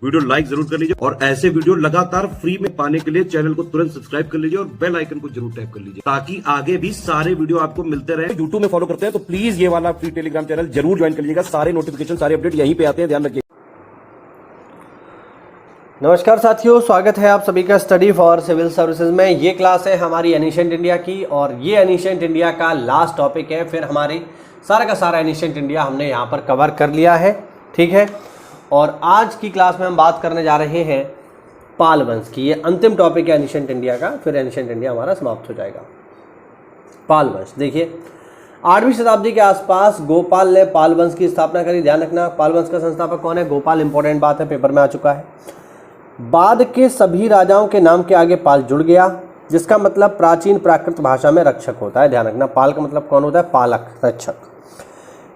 Video like जरूर कर लीजिए और ऐसे वीडियो लगातार फ्री में पाने के लिए चैनल को तुरंत सब्सक्राइब कर लीजिए और बेल आइकन को जरूर टैप कर लीजिए ताकि आगे भी सारे वीडियो आपको मिलते रहे। यूट्यूब में फॉलो करते हैं तो प्लीज ये वाला फ्री टेलीग्राम चैनल जरूर ज्वाइन कर लीजिएगा। सारे नोटिफिकेशन सारे अपडेट यहीं पे आते हैं, ध्यान रखिए। नमस्कार साथियों, स्वागत है आप सभी का स्टडी फॉर सिविल सर्विसेज में। ये क्लास है हमारी एनिशिएंट इंडिया की और ये एनिशिएंट इंडिया का लास्ट टॉपिक है। फिर हमारी सारा का सारा एनिशिएंट इंडिया हमने यहाँ पर कवर कर लिया है, ठीक है। और आज की क्लास में हम बात करने जा रहे हैं पाल वंश की। ये अंतिम टॉपिक है एनिशिएंट इंडिया का, फिर एनिशिएंट इंडिया हमारा समाप्त हो जाएगा। पाल वंश देखिए, 8वीं शताब्दी के आसपास गोपाल ने पाल वंश की स्थापना करी। ध्यान रखना, पाल वंश का संस्थापक कौन है? गोपाल। इंपॉर्टेंट बात है, पेपर में आ चुका है। बाद के सभी राजाओं के नाम के आगे पाल जुड़ गया, जिसका मतलब प्राचीन प्राकृत भाषा में रक्षक होता है। ध्यान रखना, पाल का मतलब कौन होता है? पालक, रक्षक।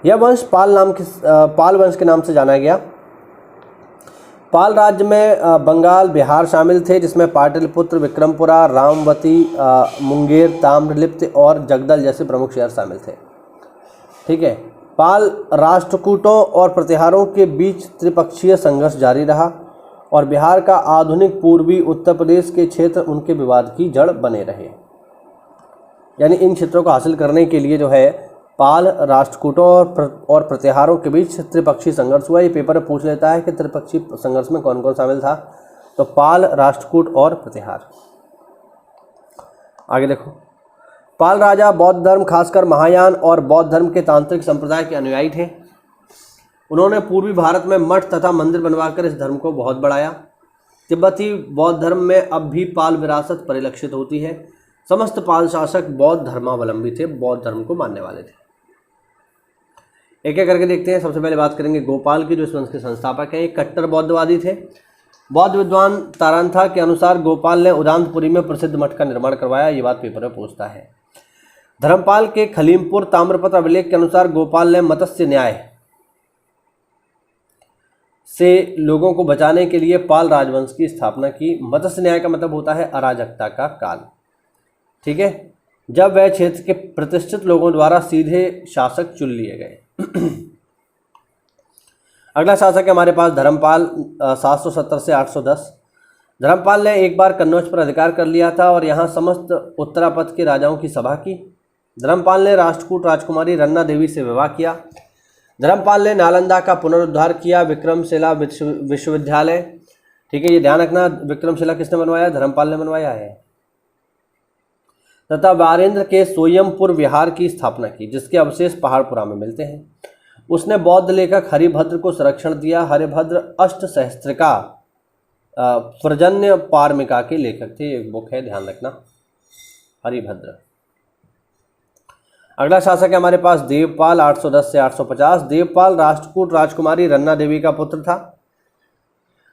यह वंश पाल वंश के नाम से जाना गया। पाल राज्य में बंगाल, बिहार शामिल थे, जिसमें पाटलिपुत्र, विक्रमपुरा, रामवती, मुंगेर, ताम्रलिप्त और जगदल जैसे प्रमुख शहर शामिल थे, ठीक है। पाल राष्ट्रकूटों और प्रतिहारों के बीच त्रिपक्षीय संघर्ष जारी रहा और बिहार का आधुनिक पूर्वी उत्तर प्रदेश के क्षेत्र उनके विवाद की जड़ बने रहे। यानी इन क्षेत्रों को हासिल करने के लिए जो है पाल राष्ट्रकूटों और प्रतिहारों के बीच त्रिपक्षीय संघर्ष हुआ। ये पेपर में पूछ लेता है कि त्रिपक्षीय संघर्ष में कौन कौन शामिल था, तो पाल, राष्ट्रकूट और प्रतिहार। आगे देखो, पाल राजा बौद्ध धर्म, खासकर महायान और बौद्ध धर्म के तांत्रिक संप्रदाय के अनुयायी थे। उन्होंने पूर्वी भारत में मठ तथा मंदिर बनवाकर इस धर्म को बहुत बढ़ाया। तिब्बती बौद्ध धर्म में अब भी पाल विरासत परिलक्षित होती है। समस्त पाल शासक बौद्ध धर्मावलंबी थे, बौद्ध धर्म को मानने वाले थे। एक एक करके देखते हैं। सबसे पहले बात करेंगे गोपाल की, जो इस वंश के संस्थापक हैं। एक कट्टर बौद्धवादी थे। बौद्ध विद्वान तारांथा के अनुसार गोपाल ने उदांतपुरी में प्रसिद्ध मठ का निर्माण करवाया। ये बात पेपर में पूछता है। धर्मपाल के खलीमपुर ताम्रपत्र अभिलेख के अनुसार गोपाल ने मत्स्य न्याय से लोगों को बचाने के लिए पाल राजवंश की स्थापना की। मत्स्य न्याय का मतलब होता है अराजकता का काल, ठीक है, जब वह क्षेत्र के प्रतिष्ठित लोगों द्वारा सीधे शासक चुन लिए गए। अगला शासक है हमारे पास धर्मपाल, 770 से 810। धर्मपाल ने एक बार कन्नौज पर अधिकार कर लिया था और यहाँ समस्त उत्तरापथ के राजाओं की सभा की। धर्मपाल ने राष्ट्रकूट राजकुमारी रन्ना देवी से विवाह किया। धर्मपाल ने नालंदा का पुनरुद्धार किया। विक्रमशिला विश्वविद्यालय, ठीक है, ये ध्यान रखना, विक्रमशिला किसने बनवाया? धर्मपाल ने बनवाया है। तथा वारेंद्र के सोयमपुर विहार की स्थापना की, जिसके अवशेष पहाड़पुरा में मिलते हैं। उसने बौद्ध लेखक हरिभद्र को संरक्षण दिया। हरिभद्र अष्टसहस्त्रिका प्रजन्य पारमिका के लेखक थे। एक बुक है, ध्यान रखना, हरिभद्र। अगला शासक है हमारे पास देवपाल, 810 से 850। देवपाल राष्ट्रकूट राजकुमारी रन्ना देवी का पुत्र था।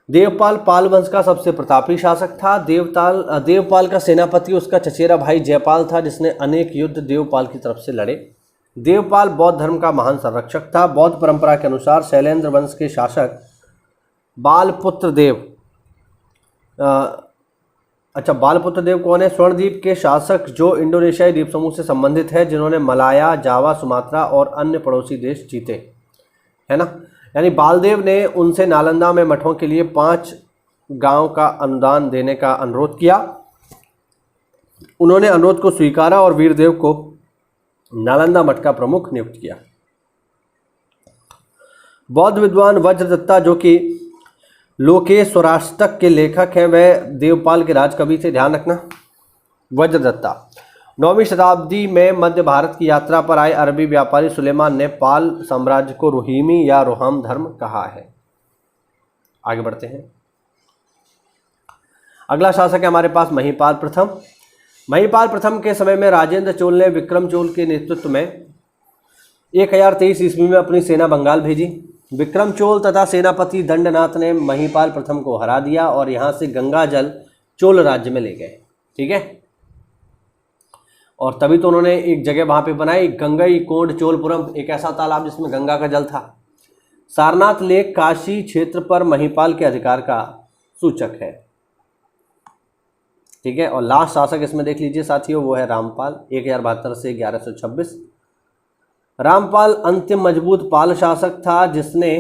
देवपाल पाल वंश का सबसे प्रतापी शासक था। देवपाल का सेनापति उसका चचेरा भाई जयपाल था, जिसने अनेक युद्ध देवपाल की तरफ से लड़े। देवपाल बौद्ध धर्म का महान संरक्षक था। बौद्ध परंपरा के अनुसार शैलेंद्र वंश के शासक बालपुत्र देव, बालपुत्र देव कौन है? स्वर्णद्वीप के शासक जो इंडोनेशियाई द्वीप समूह से संबंधित है, जिन्होंने मलाया, जावा, सुमात्रा और अन्य पड़ोसी देश जीते, है ना। यानी बालदेव ने उनसे नालंदा में मठों के लिए 5 गांव का अनुदान देने का अनुरोध किया। उन्होंने अनुरोध को स्वीकारा और वीरदेव को नालंदा मठ का प्रमुख नियुक्त किया। बौद्ध विद्वान वज्रदत्ता, जो कि लोकेश्वराष्टक के लेखक हैं, वह देवपाल के राजकवि थे। ध्यान रखना, वज्रदत्ता। 9वीं शताब्दी में मध्य भारत की यात्रा पर आए अरबी व्यापारी सुलेमान ने पाल साम्राज्य को रोहिमी या रोहाम धर्म कहा है। आगे बढ़ते हैं। अगला शासक है हमारे पास महिपाल प्रथम। महिपाल प्रथम के समय में राजेंद्र चोल ने विक्रम चोल के नेतृत्व में 1023 ईस्वी में अपनी सेना बंगाल भेजी। विक्रम चोल तथा सेनापति दंडनाथ ने महिपाल प्रथम को हरा दिया और यहाँ से गंगा जल चोल राज्य में ले गए, ठीक है। और तभी तो उन्होंने एक जगह वहाँ पे बनाई, गंगई कोंड चोलपुरम, एक ऐसा तालाब जिसमें गंगा का जल था। सारनाथ लेक काशी क्षेत्र पर महिपाल के अधिकार का सूचक है, ठीक है। और लास्ट शासक इसमें देख लीजिए साथियों, वो है रामपाल, 1072 से 1126। रामपाल अंतिम मजबूत पाल शासक था जिसने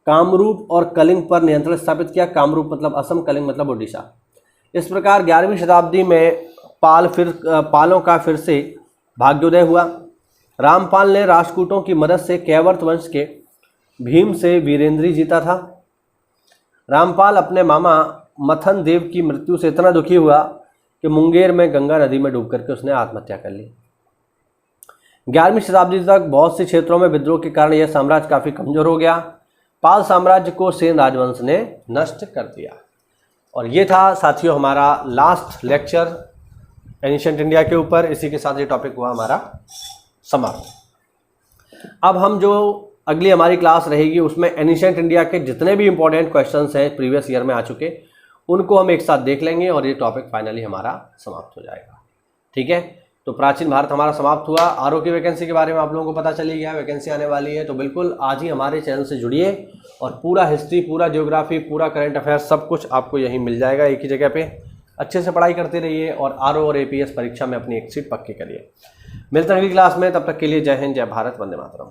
कामरूप और कलिंग पर नियंत्रण स्थापित किया। कामरूप मतलब असम, कलिंग मतलब उड़ीसा। इस प्रकार 11वीं शताब्दी में पालों का फिर से भाग्योदय हुआ। रामपाल ने राष्ट्रकूटों की मदद से कैवर्त वंश के भीम से वीरेंद्री जीता था। रामपाल अपने मामा मथन देव की मृत्यु से इतना दुखी हुआ कि मुंगेर में गंगा नदी में डूब करके उसने आत्महत्या कर ली। 11वीं शताब्दी तक बहुत से क्षेत्रों में विद्रोह के कारण यह साम्राज्य काफी कमजोर हो गया। पाल साम्राज्य को सेन राजवंश ने नष्ट कर दिया। और ये था साथियों हमारा लास्ट लेक्चर एनिशिएंट इंडिया के ऊपर। इसी के साथ ये टॉपिक हुआ हमारा समाप्त। अब हम जो अगली हमारी क्लास रहेगी उसमें एनिशिएंट इंडिया के जितने भी इंपॉर्टेंट क्वेश्चंस हैं प्रीवियस ईयर में आ चुके, उनको हम एक साथ देख लेंगे और ये टॉपिक फाइनली हमारा समाप्त हो जाएगा। ठीक है, तो प्राचीन भारत हमारा समाप्त हुआ। आरओ की वैकेंसी के बारे में आप लोगों को पता चली गया, वैकेंसी आने वाली है, तो बिल्कुल आज ही हमारे चैनल से जुड़िए और पूरा हिस्ट्री, पूरा ज्योग्राफी, पूरा करंट अफेयर्स सब कुछ आपको यहीं मिल जाएगा एक ही जगह पे। अच्छे से पढ़ाई करते रहिए और आरओ और एपीएस परीक्षा में अपनी एक सीट पक्की करिए। मिलते हैं अगली क्लास में, तब तक के लिए जय हिंद, जय भारत, वंदे मातरम।